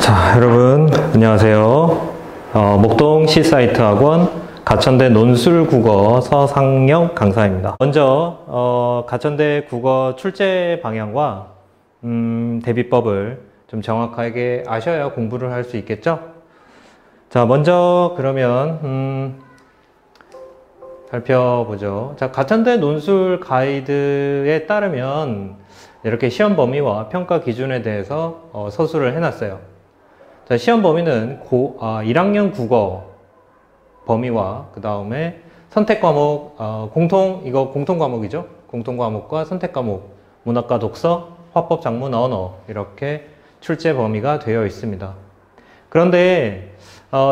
자, 여러분 안녕하세요. 목동 C사이트 학원 가천대 논술국어 서상영 강사입니다. 먼저 가천대 국어 출제 방향과 대비법을 좀 정확하게 아셔야 공부를 할 수 있겠죠? 자, 먼저 그러면 살펴보죠. 자, 가천대 논술 가이드에 따르면 이렇게 시험 범위와 평가 기준에 대해서 서술을 해놨어요. 자, 시험 범위는 1학년 국어 범위와 그 다음에 선택 과목, 이거 공통 과목이죠. 공통 과목과 선택 과목, 문학과 독서, 화법, 작문, 언어 이렇게 출제 범위가 되어 있습니다. 그런데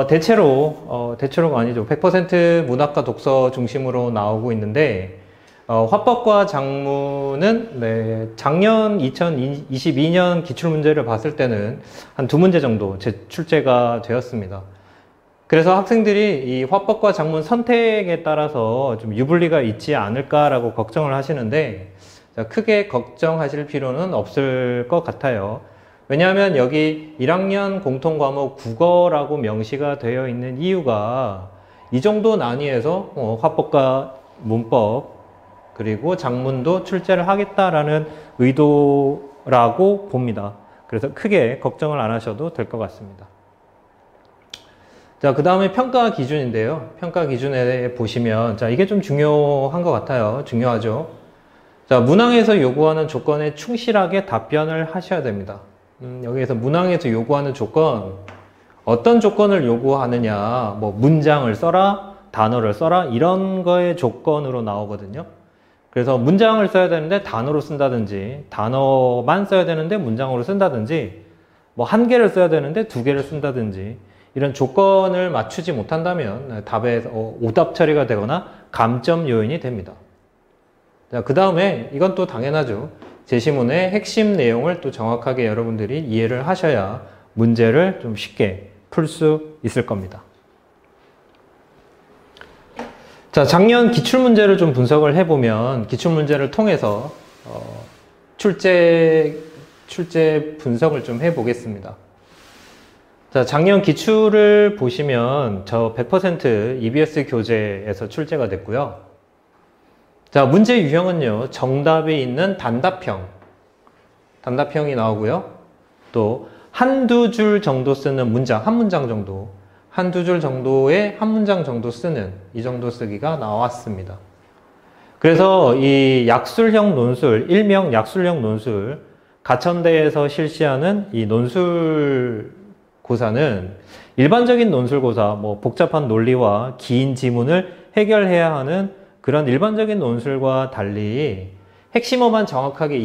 대체로가 아니죠. 100% 문학과 독서 중심으로 나오고 있는데 화법과 작문은 작년 2022년 기출문제를 봤을 때는 한 2문제 정도 출제가 되었습니다. 그래서 학생들이 이 화법과 작문 선택에 따라서 좀 유불리가 있지 않을까라고 걱정을 하시는데 크게 걱정하실 필요는 없을 것 같아요. 왜냐하면 여기 1학년 공통과목 국어라고 명시가 되어 있는 이유가 이 정도 난이에서 화법과 문법 그리고 작문도 출제를 하겠다라는 의도라고 봅니다. 그래서 크게 걱정을 안 하셔도 될 것 같습니다. 자, 그 다음에 평가 기준인데요. 평가 기준에 보시면, 자, 이게 좀 중요한 것 같아요. 중요하죠. 자, 문항에서 요구하는 조건에 충실하게 답변을 하셔야 됩니다. 여기에서 문항에서 요구하는 조건, 어떤 조건을 요구하느냐, 뭐, 문장을 써라, 단어를 써라, 이런 거의 조건으로 나오거든요. 그래서 문장을 써야 되는데 단어로 쓴다든지, 단어만 써야 되는데 문장으로 쓴다든지, 뭐, 1개를 써야 되는데 2개를 쓴다든지, 이런 조건을 맞추지 못한다면 답에 오답 처리가 되거나 감점 요인이 됩니다. 자, 그 다음에 이건 또 당연하죠. 제시문의 핵심 내용을 또 정확하게 여러분들이 이해를 하셔야 문제를 좀 쉽게 풀 수 있을 겁니다. 자, 작년 기출문제를 좀 분석을 해보면 기출문제를 통해서 출제 분석을 좀 해보겠습니다. 자, 작년 기출을 보시면 저 100% EBS 교재에서 출제가 됐고요. 자, 문제 유형은요, 정답이 있는 단답형이 나오고요. 또 한두 줄 정도 쓰는 문장, 한 문장 정도, 한두 줄 정도의 한 문장 정도 쓰는 이 정도 쓰기가 나왔습니다. 그래서 이 약술형 논술, 일명 약술형 논술, 가천대에서 실시하는 이 논술 고사는 일반적인 논술고사, 뭐 복잡한 논리와 긴 지문을 해결해야 하는 그런 일반적인 논술과 달리 핵심어만 정확하게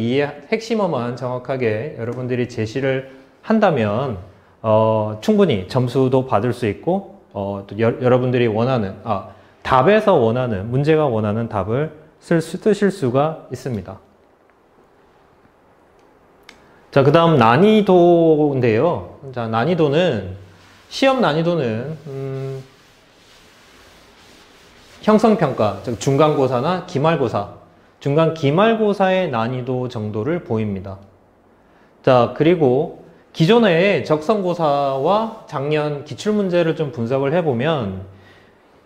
여러분들이 제시를 한다면 충분히 점수도 받을 수 있고 또 여러분들이 원하는 답에서 원하는 문제가 원하는 답을 쓰실 수가 있습니다. 자, 그 다음 난이도인데요. 자, 시험 난이도는, 형성평가, 즉, 중간고사나 기말고사의 난이도 정도를 보입니다. 자, 그리고 기존의 적성고사와 작년 기출문제를 좀 분석을 해보면,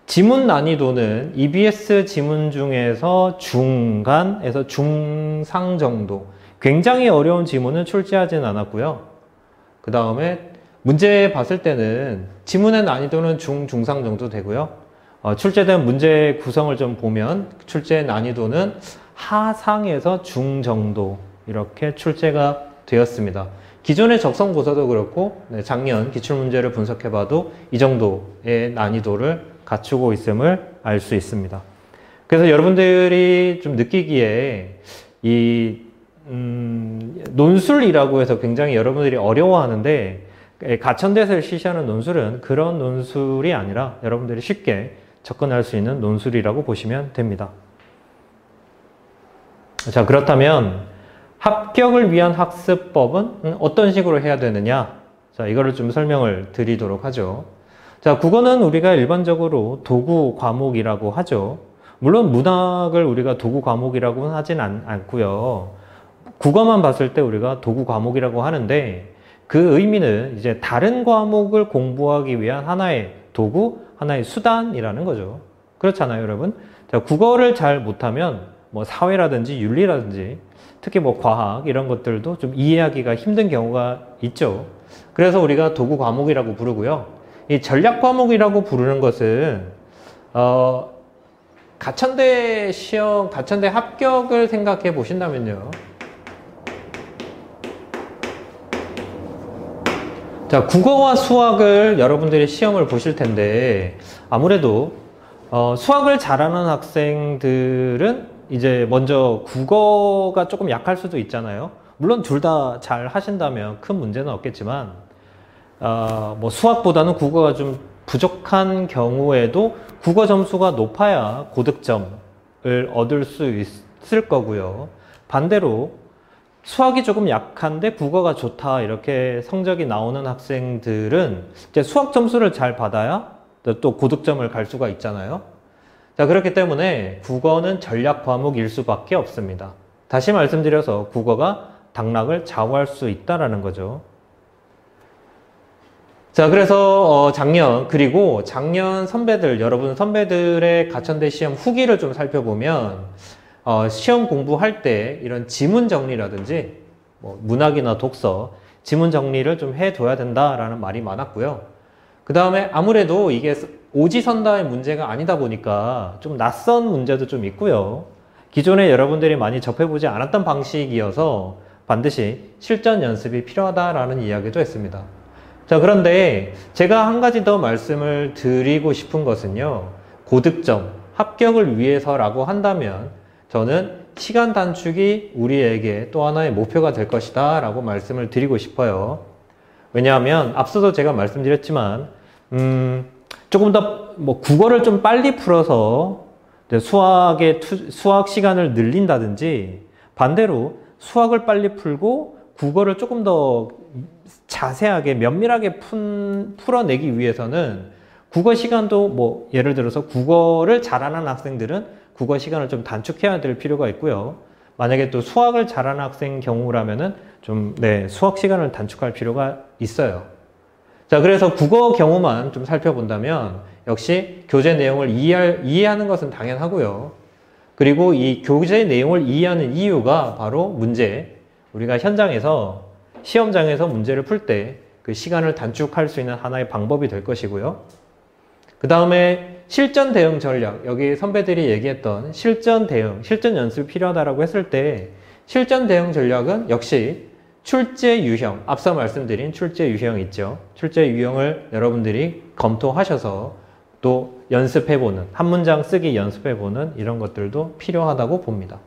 지문 난이도는 EBS 지문 중에서 중간에서 중상 정도, 굉장히 어려운 지문은 출제하진 않았고요. 그 다음에 문제 봤을 때는 지문의 난이도는 중상 정도 되고요. 출제된 문제 구성을 좀 보면 출제 난이도는 하상에서 중 정도 이렇게 출제가 되었습니다. 기존의 적성고사도 그렇고 작년 기출문제를 분석해봐도 이 정도의 난이도를 갖추고 있음을 알 수 있습니다. 그래서 여러분들이 좀 느끼기에 이 논술이라고 해서 굉장히 여러분들이 어려워하는데 가천대에서 실시하는 논술은 그런 논술이 아니라 여러분들이 쉽게 접근할 수 있는 논술이라고 보시면 됩니다. 자, 그렇다면 합격을 위한 학습법은 어떤 식으로 해야 되느냐? 자, 이거를 좀 설명을 드리도록 하죠. 자, 국어는 우리가 일반적으로 도구 과목이라고 하죠. 물론 문학을 우리가 도구 과목이라고는 하진 않고요. 국어만 봤을 때 우리가 도구 과목이라고 하는데 그 의미는 이제 다른 과목을 공부하기 위한 하나의 도구, 하나의 수단이라는 거죠. 그렇잖아요, 여러분. 자, 국어를 잘 못하면 뭐 사회라든지 윤리라든지 특히 뭐 과학 이런 것들도 좀 이해하기가 힘든 경우가 있죠. 그래서 우리가 도구 과목이라고 부르고요. 이 전략 과목이라고 부르는 것은 가천대 시험, 가천대 합격을 생각해 보신다면요. 자, 국어와 수학을 여러분들이 시험을 보실 텐데 아무래도 수학을 잘하는 학생들은 이제 먼저 국어가 조금 약할 수도 있잖아요. 물론 둘 다 잘 하신다면 큰 문제는 없겠지만 뭐 수학보다는 국어가 좀 부족한 경우에도 국어 점수가 높아야 고득점을 얻을 수 있을 거고요. 반대로 수학이 조금 약한데 국어가 좋다 이렇게 성적이 나오는 학생들은 이제 수학 점수를 잘 받아야 또 고득점을 갈 수가 있잖아요. 자, 그렇기 때문에 국어는 전략 과목일 수밖에 없습니다. 다시 말씀드려서 국어가 당락을 좌우할 수 있다라는 거죠. 자, 그래서 그리고 작년 선배들, 여러분 선배들의 가천대 시험 후기를 좀 살펴보면 시험 공부할 때 이런 지문 정리라든지 뭐 문학이나 독서, 지문 정리를 좀 해둬야 된다라는 말이 많았고요. 그 다음에 아무래도 이게 오지선다의 문제가 아니다 보니까 좀 낯선 문제도 좀 있고요. 기존에 여러분들이 많이 접해보지 않았던 방식이어서 반드시 실전 연습이 필요하다라는 이야기도 했습니다. 자, 그런데 제가 한 가지 더 말씀을 드리고 싶은 것은요. 고득점, 합격을 위해서라고 한다면 저는 시간 단축이 우리에게 또 하나의 목표가 될 것이다 라고 말씀을 드리고 싶어요. 왜냐하면 앞서도 제가 말씀드렸지만 조금 더 뭐 국어를 좀 빨리 풀어서 수학 시간을 늘린다든지 반대로 수학을 빨리 풀고 국어를 조금 더 자세하게 면밀하게 풀어내기 위해서는 국어 시간도 뭐 예를 들어서 국어를 잘하는 학생들은 국어 시간을 좀 단축해야 될 필요가 있고요. 만약에 또 수학을 잘하는 학생 경우라면은 좀 수학 시간을 단축할 필요가 있어요. 자, 그래서 국어 경우만 좀 살펴본다면 역시 교재 내용을 이해하는 것은 당연하고요. 그리고 이 교재 내용을 이해하는 이유가 바로 우리가 현장에서 시험장에서 문제를 풀 때 그 시간을 단축할 수 있는 하나의 방법이 될 것이고요. 그 다음에 실전 대응 전략, 여기 선배들이 얘기했던 실전 연습이 필요하다고 했을 때 실전 대응 전략은 역시 출제 유형, 앞서 말씀드린 출제 유형 있죠. 출제 유형을 여러분들이 검토하셔서 또 연습해보는, 한 문장 쓰기 연습해보는 이런 것들도 필요하다고 봅니다.